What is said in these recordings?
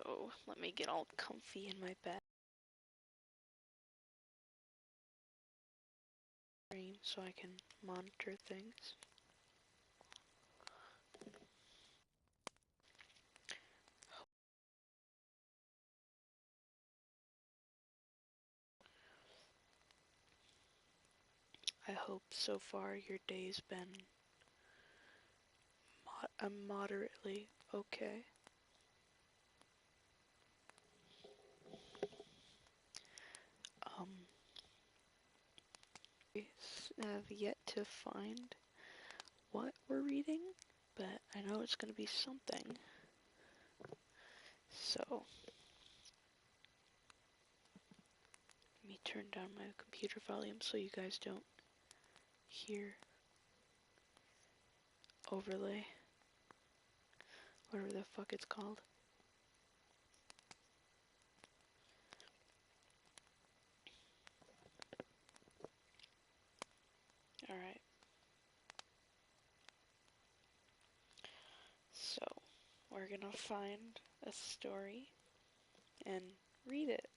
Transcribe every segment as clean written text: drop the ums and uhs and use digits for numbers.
So let me get all comfy in my bed so I can monitor things. I hope so far your day's been moderately okay. I have yet to find what we're reading, but I know it's going to be something. So, let me turn down my computer volume so you guys don't hear overlay, whatever the fuck it's called. Alright. So, we're gonna find a story and read it.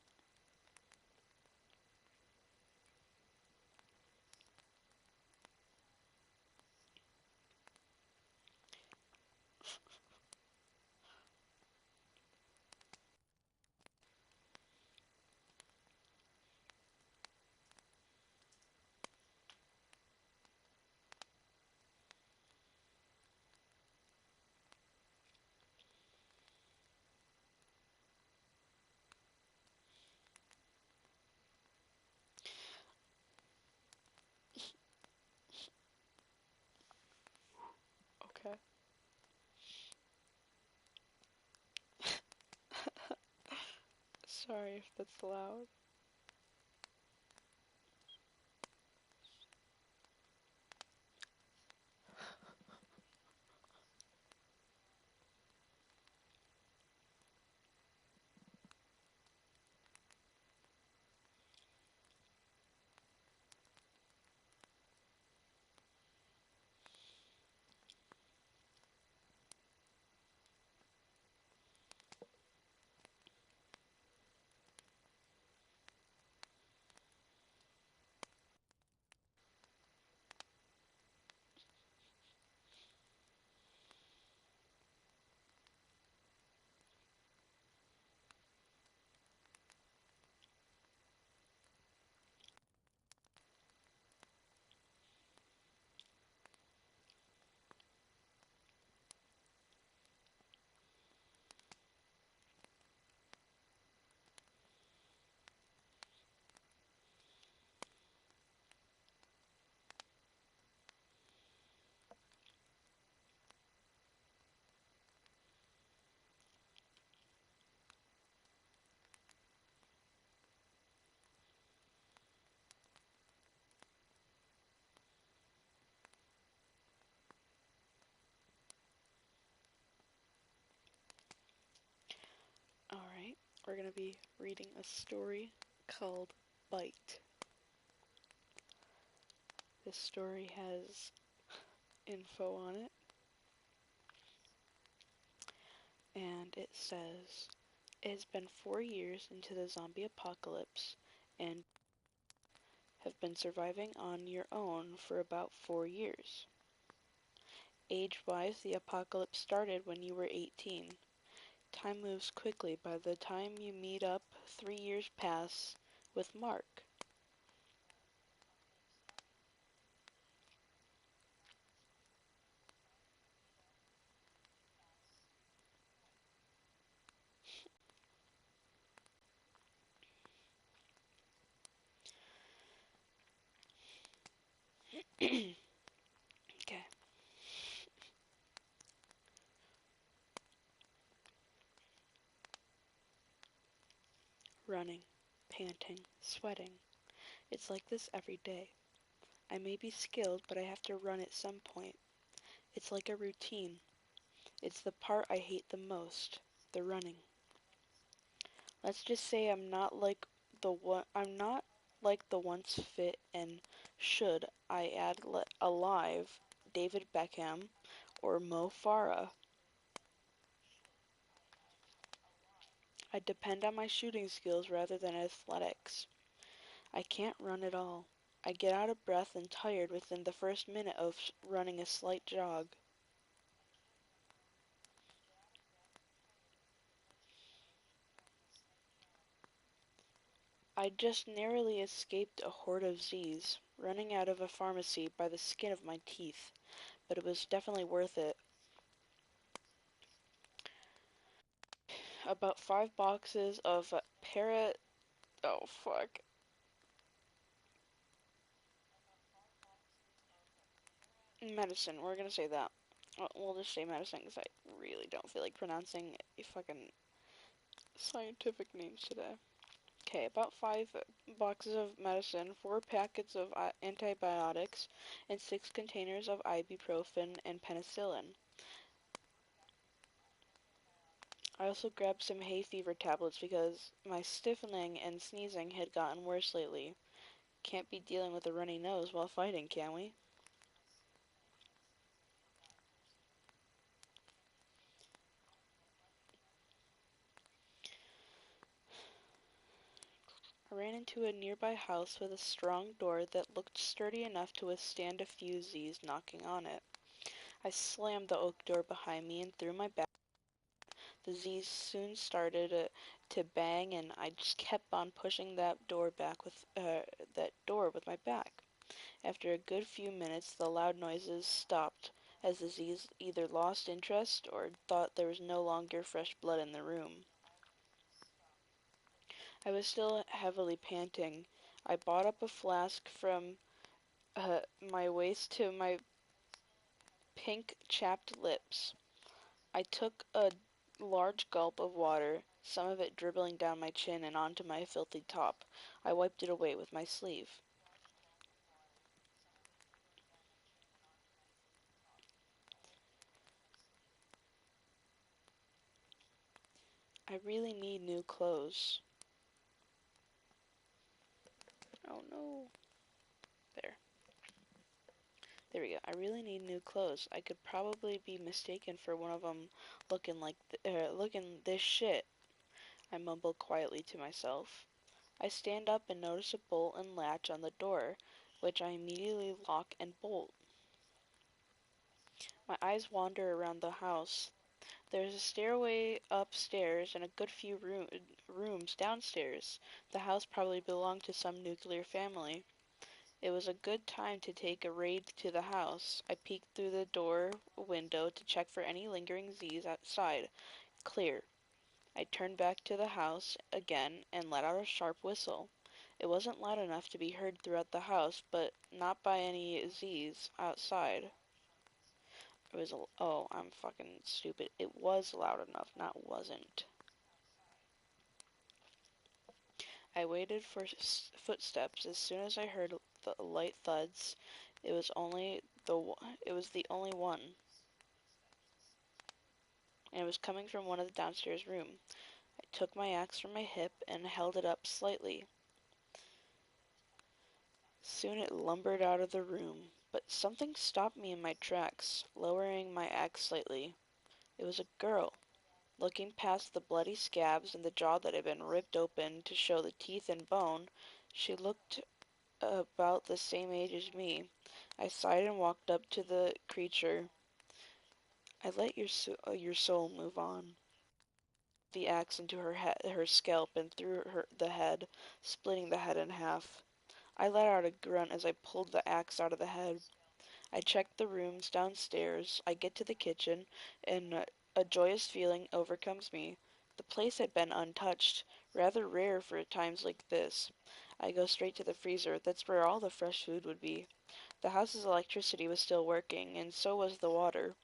Okay. Sorry if that's loud. Alright, we're gonna be reading a story called Bite. This story has info on it, and it says, it has been 4 years into the zombie apocalypse, and have been surviving on your own for about 4 years. Age-wise, the apocalypse started when you were 18. Time moves quickly. By the time you meet up, 3 years pass with Mark. Okay. Running, panting, sweating. It's like this every day. I may be skilled, but I have to run at some point. It's like a routine. It's the part I hate the most, the running. Let's just say I'm not like the once fit and should I add alive David Beckham or Mo Farah. I depend on my shooting skills rather than athletics. I can't run at all. I get out of breath and tired within the first minute of running a slight jog. I just narrowly escaped a horde of Z's, running out of a pharmacy by the skin of my teeth, but it was definitely worth it. About 5 boxes of oh fuck, medicine. We're gonna say that. We'll just say medicine because I really don't feel like pronouncing fucking scientific names today. Okay, about 5 boxes of medicine, 4 packets of antibiotics, and 6 containers of ibuprofen and penicillin. I also grabbed some hay fever tablets because my stiffening and sneezing had gotten worse lately. Can't be dealing with a runny nose while fighting, can we? I ran into a nearby house with a strong door that looked sturdy enough to withstand a few Z's knocking on it. I slammed the oak door behind me and threw my back. The Z's soon started to bang, and I just kept on pushing that door with my back. After a good few minutes, the loud noises stopped, as the Z's either lost interest or thought there was no longer fresh blood in the room. I was still heavily panting. I brought up a flask from my waist to my pink chapped lips. I took a large gulp of water, some of it dribbling down my chin and onto my filthy top. I wiped it away with my sleeve. I really need new clothes. Oh no. There. There we go. I really need new clothes. I could probably be mistaken for one of them looking this shit, I mumbled quietly to myself. I stand up and notice a bolt and latch on the door, which I immediately lock and bolt. My eyes wander around the house. There's a stairway upstairs and a good few rooms downstairs. The house probably belonged to some nuclear family. It was a good time to take a raid to the house. I peeked through the door window to check for any lingering Z's outside. Clear. I turned back to the house again and let out a sharp whistle. It wasn't loud enough to be heard throughout the house, but not by any Z's outside. Oh, I'm fucking stupid. It was loud enough, not wasn't. I waited for footsteps. As soon as I heard the light thuds, it was only it was the only one, and it was coming from one of the downstairs room. I took my axe from my hip and held it up slightly. Soon it lumbered out of the room, but something stopped me in my tracks, lowering my axe slightly. It was a girl. Looking past the bloody scabs and the jaw that had been ripped open to show the teeth and bone, she looked about the same age as me. I sighed and walked up to the creature. I let your soul move on. The axe into her scalp and through the head, splitting the head in half. I let out a grunt as I pulled the axe out of the head. I checked the rooms downstairs. I get to the kitchen, and a joyous feeling overcomes me. The place had been untouched, rather rare for times like this. I go straight to the freezer. That's where all the fresh food would be. The house's electricity was still working, and so was the water.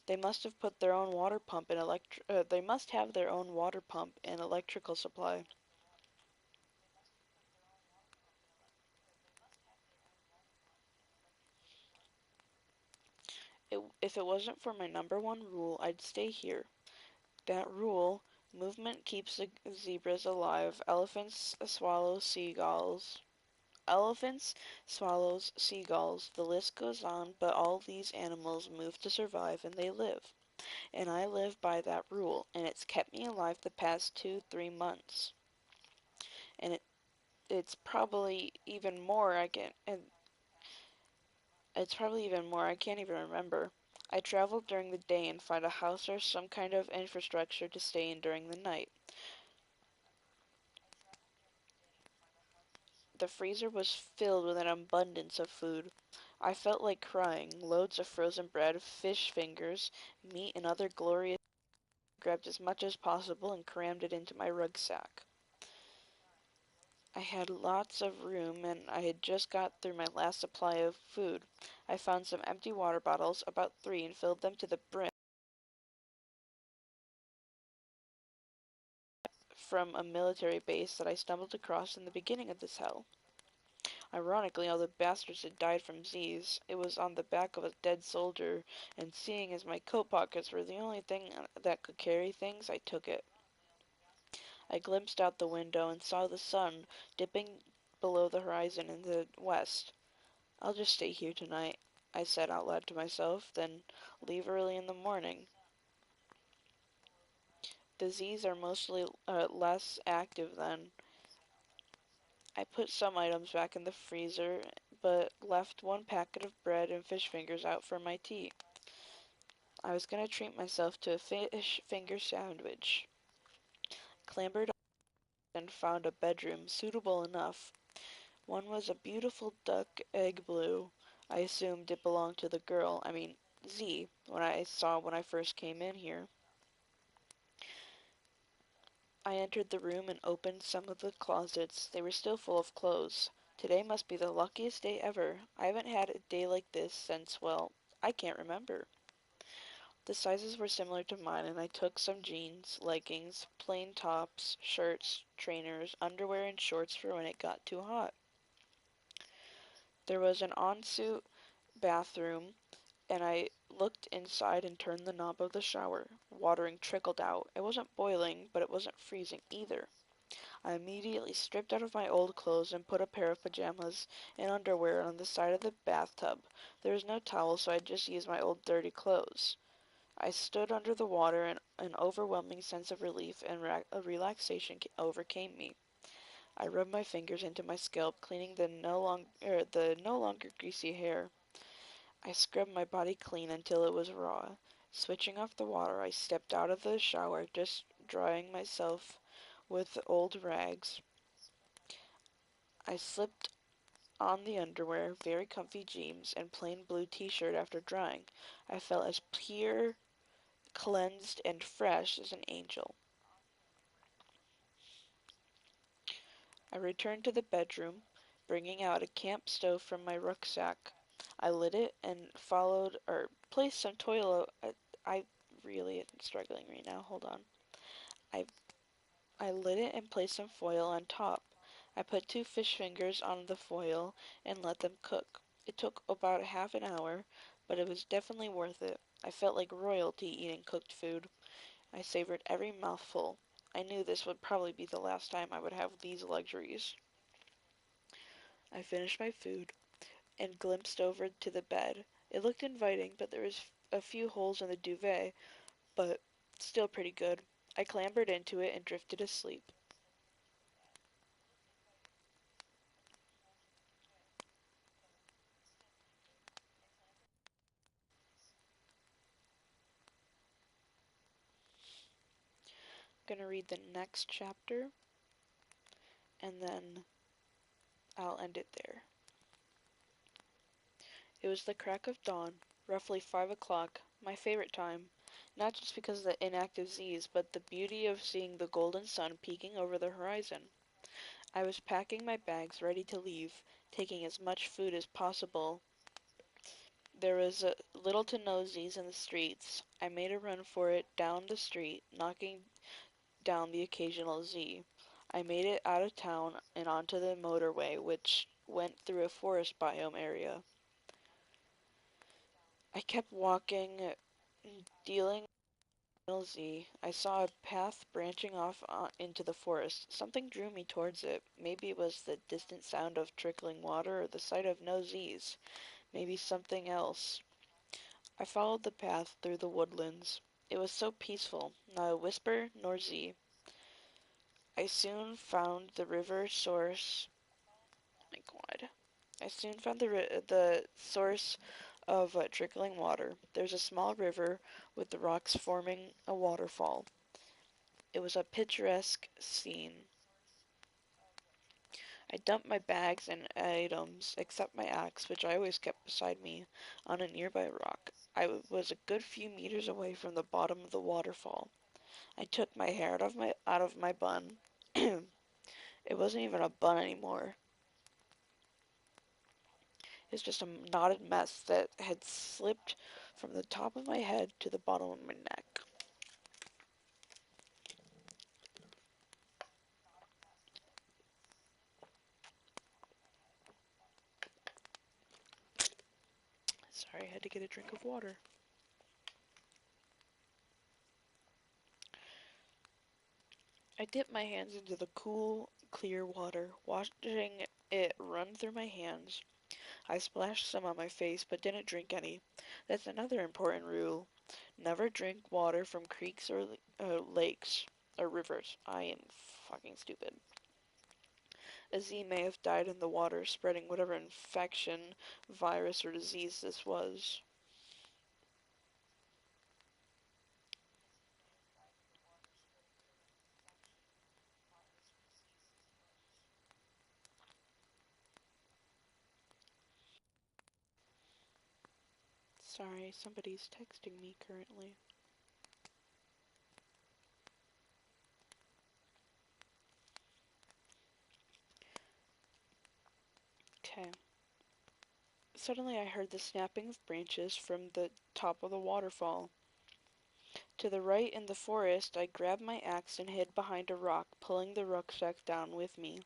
They must have put their own water pump and they must have their own water pump and electrical supply. If it wasn't for my number one rule, I'd stay here. That rule: movement keeps the zebras alive. Elephants, swallows, seagulls. The list goes on, but all these animals move to survive and they live. And I live by that rule, and it's kept me alive the past 2, 3 months. And it's probably even more and it's probably even more I can't even remember. I travel during the day and find a house or some kind of infrastructure to stay in during the night. The freezer was filled with an abundance of food. I felt like crying. Loads of frozen bread, fish fingers, meat, and other glorious. I grabbed as much as possible and crammed it into my rucksack. I had lots of room and I had just got through my last supply of food. I found some empty water bottles, about 3, and filled them to the brim from a military base that I stumbled across in the beginning of this hell. Ironically, all the bastards had died from Z's. It was on the back of a dead soldier, and seeing as my coat pockets were the only thing that could carry things, I took it. I glimpsed out the window and saw the sun dipping below the horizon in the west. I'll just stay here tonight, I said out loud to myself, then leave early in the morning. The Z's are mostly less active then. I put some items back in the freezer, but left one packet of bread and fish fingers out for my tea. I was going to treat myself to a fish finger sandwich. Clambered up and found a bedroom suitable enough. One was a beautiful duck egg blue. I assumed it belonged to the girl, I mean Z, when I first came in here. I entered the room and opened some of the closets. They were still full of clothes. Today must be the luckiest day ever. I haven't had a day like this since, well, I can't remember. The sizes were similar to mine, and I took some jeans, leggings, plain tops, shirts, trainers, underwear, and shorts for when it got too hot. There was an ensuite bathroom, and I looked inside and turned the knob of the shower. Watering trickled out. It wasn't boiling, but it wasn't freezing either. I immediately stripped out of my old clothes and put a pair of pajamas and underwear on the side of the bathtub. There was no towel, so I just used my old dirty clothes. I stood under the water, and an overwhelming sense of relief and relaxation overcame me. I rubbed my fingers into my scalp, cleaning the no longer greasy hair. I scrubbed my body clean until it was raw. Switching off the water, I stepped out of the shower, just drying myself with old rags. I slipped on the underwear, very comfy jeans, and plain blue t-shirt after drying. I felt as pure, cleansed, and fresh as an angel. I returned to the bedroom, bringing out a camp stove from my rucksack. I lit it and placed some I really am struggling right now. Hold on. I I lit it and placed some foil on top. I put 2 fish fingers on the foil and let them cook. It took about half an hour, but it was definitely worth it. I felt like royalty eating cooked food. I savored every mouthful. I knew this would probably be the last time I would have these luxuries. I finished my food and glimpsed over to the bed. It looked inviting, but there was a few holes in the duvet, but still pretty good. I clambered into it and drifted asleep. I'm gonna read the next chapter, and then I'll end it there. It was the crack of dawn, roughly 5 o'clock, my favorite time, not just because of the inactive Z's, but the beauty of seeing the golden sun peeking over the horizon. I was packing my bags ready to leave, taking as much food as possible. There was little to no Z's in the streets. I made a run for it down the street, knocking down the occasional Z. I made it out of town and onto the motorway, which went through a forest biome area. I kept walking, dealing with Z. I saw a path branching off into the forest. Something drew me towards it. Maybe it was the distant sound of trickling water or the sight of no Z's. Maybe something else. I followed the path through the woodlands. It was so peaceful, not a whisper nor Z. I soon found the river source. Oh my God. I soon found the source of trickling water. There's a small river with the rocks forming a waterfall. It was a picturesque scene. I dumped my bags and items, except my axe, which I always kept beside me, on a nearby rock. I was a good few meters away from the bottom of the waterfall. I took my hair out of my bun. It wasn't even a bun anymore. It was just a knotted mess that had slipped from the top of my head to the bottom of my neck. Sorry, I had to get a drink of water. I dipped my hands into the cool, clear water, watching it run through my hands. I splashed some on my face, but didn't drink any. That's another important rule. Never drink water from creeks or lakes or rivers. I am fucking stupid. Azee may have died in the water, spreading whatever infection, virus, or disease this was. Sorry, somebody's texting me currently. Okay. Suddenly I heard the snapping of branches from the top of the waterfall. To the right in the forest, I grabbed my axe and hid behind a rock, pulling the rucksack down with me.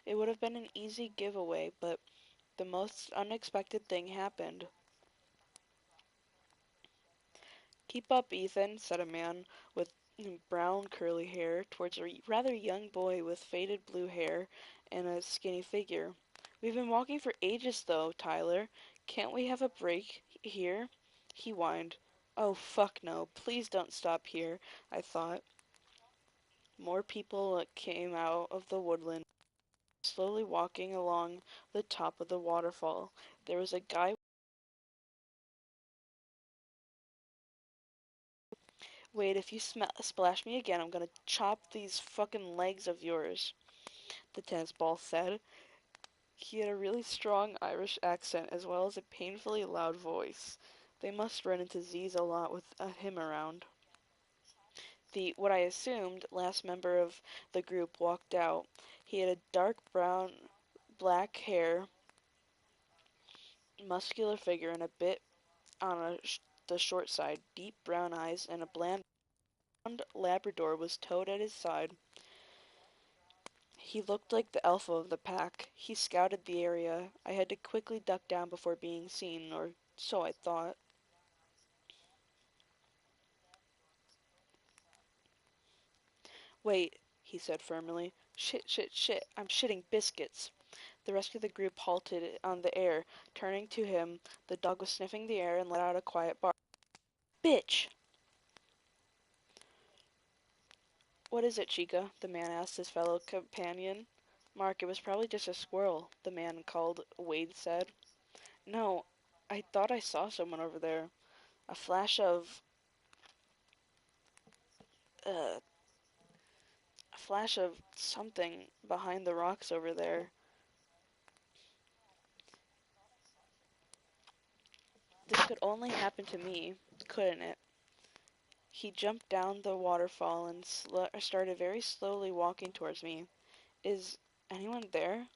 It would have been an easy giveaway, but the most unexpected thing happened. "Keep up, Ethan," said a man with brown curly hair towards a rather young boy with faded blue hair and a skinny figure. "We've been walking for ages though, Tyler. Can't we have a break here?" He whined. "Oh, fuck no. Please don't stop here," I thought. More people came out of the woodland, slowly walking along the top of the waterfall. There was a guy. "Wait, if you splash me again, I'm gonna chop these fucking legs of yours," the tennis ball said. He had a really strong Irish accent as well as a painfully loud voice. They must run into Z's a lot with him around. The, what I assumed, last member of the group walked out. He had a dark brown, black hair, muscular figure, and a bit on the short side, deep brown eyes, and a bland Labrador was towed at his side. He looked like the alpha of the pack. He scouted the area. I had to quickly duck down before being seen, or so I thought. "Wait," he said firmly. "Shit, shit, shit, I'm shitting biscuits." The rest of the group halted on the air. Turning to him, the dog was sniffing the air and let out a quiet bark. "Bitch!" "What is it, Chica?" the man asked his fellow companion. "Mark, it was probably just a squirrel," the man called Wade said. "No, I thought I saw someone over there. A flash of, uh, a flash of something behind the rocks over there." This could only happen to me, couldn't it? He jumped down the waterfall and started very slowly walking towards me. "Is anyone there?"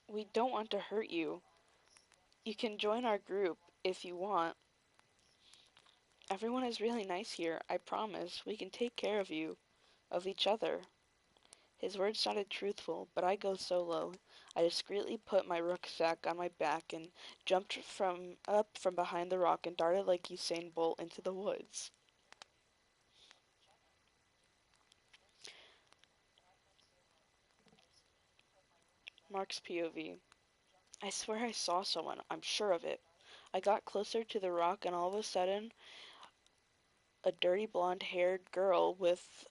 "We don't want to hurt you. You can join our group if you want. Everyone is really nice here, I promise. We can take care of you, of each other." His words sounded truthful, but I go solo. I discreetly put my rucksack on my back and jumped from behind the rock and darted like Usain Bolt into the woods. Mark's POV. I swear I saw someone. I'm sure of it. I got closer to the rock, and all of a sudden, a dirty blonde-haired girl with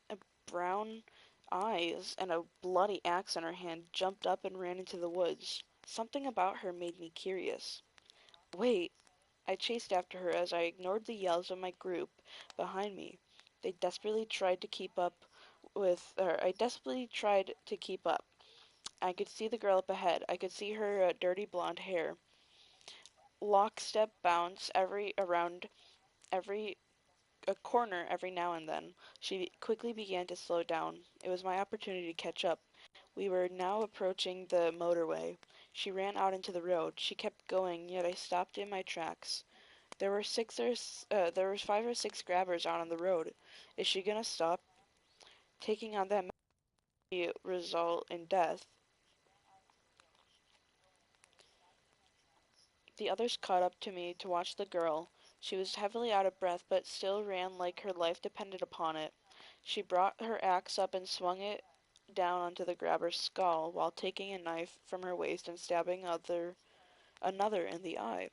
brown eyes and a bloody axe in her hand jumped up and ran into the woods. Something about her made me curious. Wait! I chased after her as I ignored the yells of my group behind me. They desperately tried to keep up I desperately tried to keep up. I could see the girl up ahead. I could see her dirty blonde hair. Lockstep bounce around every a corner every now and then. She quickly began to slow down. It was my opportunity to catch up. We were now approaching the motorway. She ran out into the road. She kept going, yet I stopped in my tracks. There was 5 or 6 grabbers out on the road. Is she gonna stop? Taking on that may result in death. The others caught up to me to watch the girl. She was heavily out of breath, but still ran like her life depended upon it. She brought her axe up and swung it down onto the grabber's skull, while taking a knife from her waist and stabbing another in the eye.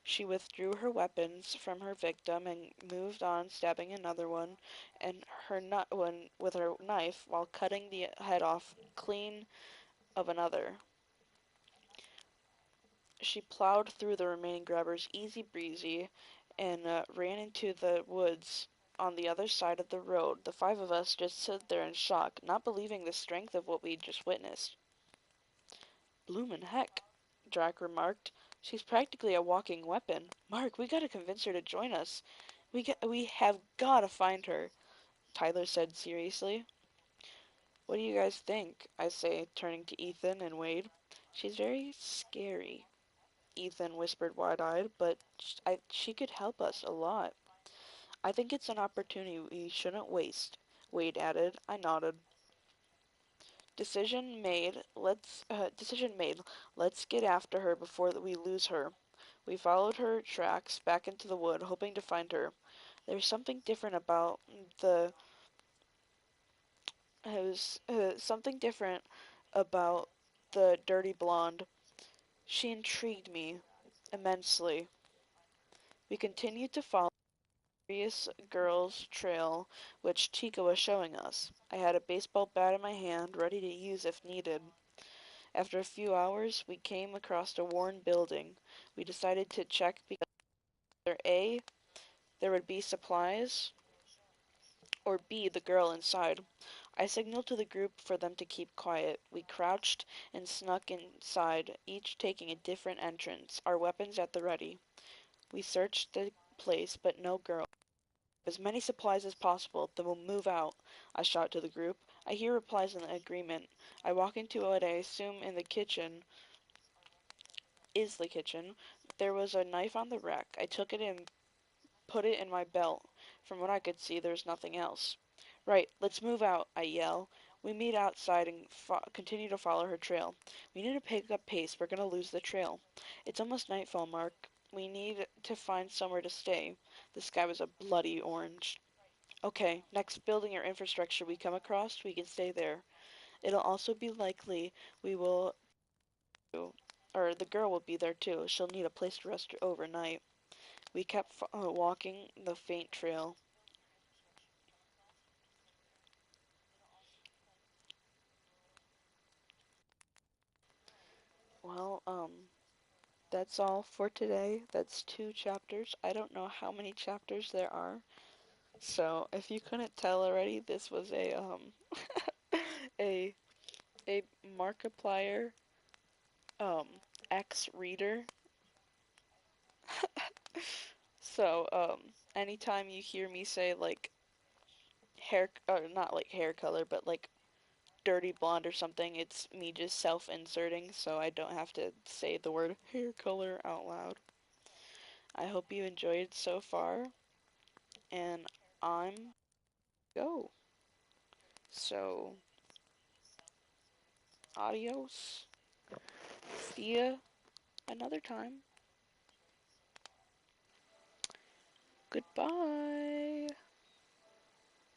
She withdrew her weapons from her victim and moved on, stabbing another one and one with her knife while cutting the head off clean of another. She plowed through the remaining grabbers easy breezy and ran into the woods on the other side of the road. The 5 of us just stood there in shock, not believing the strength of what we'd just witnessed. Bloomin' heck, Drac remarked. She's practically a walking weapon. Mark, we gotta convince her to join us. We have gotta find her, Tyler said seriously. What do you guys think? I say, turning to Ethan and Wade. She's very scary, Ethan whispered wide-eyed, but she could help us a lot. I think it's an opportunity we shouldn't waste, Wade added. I nodded. Decision made. Let's get after her before we lose her. We followed her tracks back into the wood, hoping to find her. There's something different about the it was something different about the dirty blonde. She intrigued me immensely. We continued to follow the curious girl's trail, which Chica was showing us. I had a baseball bat in my hand, ready to use if needed. After a few hours, we came across a worn building. We decided to check because either A, there would be supplies, or B, the girl inside. I signaled to the group for them to keep quiet. We crouched and snuck inside, each taking a different entrance, our weapons at the ready. We searched the place, but no girl. As many supplies as possible, then we'll move out, I shout to the group. I hear replies in agreement. I walk into what I assume is the kitchen. There was a knife on the rack. I took it and put it in my belt. From what I could see, there's nothing else. Right, let's move out, I yell. We meet outside and continue to follow her trail. We need to pick up pace. We're gonna lose the trail. It's almost nightfall, Mark. We need to find somewhere to stay. The sky was a bloody orange. Okay, next building or infrastructure we come across, we can stay there. It'll also be likely we will, or the girl will be there too. She'll need a place to rest overnight. We kept walking the faint trail. Well, that's all for today. That's 2 chapters. I don't know how many chapters there are. So, if you couldn't tell already, this was a a Markiplier um X reader. So, anytime you hear me say like hair, or not like hair color, but like dirty blonde or something, it's me just self-inserting so I don't have to say the word hair color out loud. I hope you enjoyed so far, and I'm go. So, adios. See ya another time. Goodbye.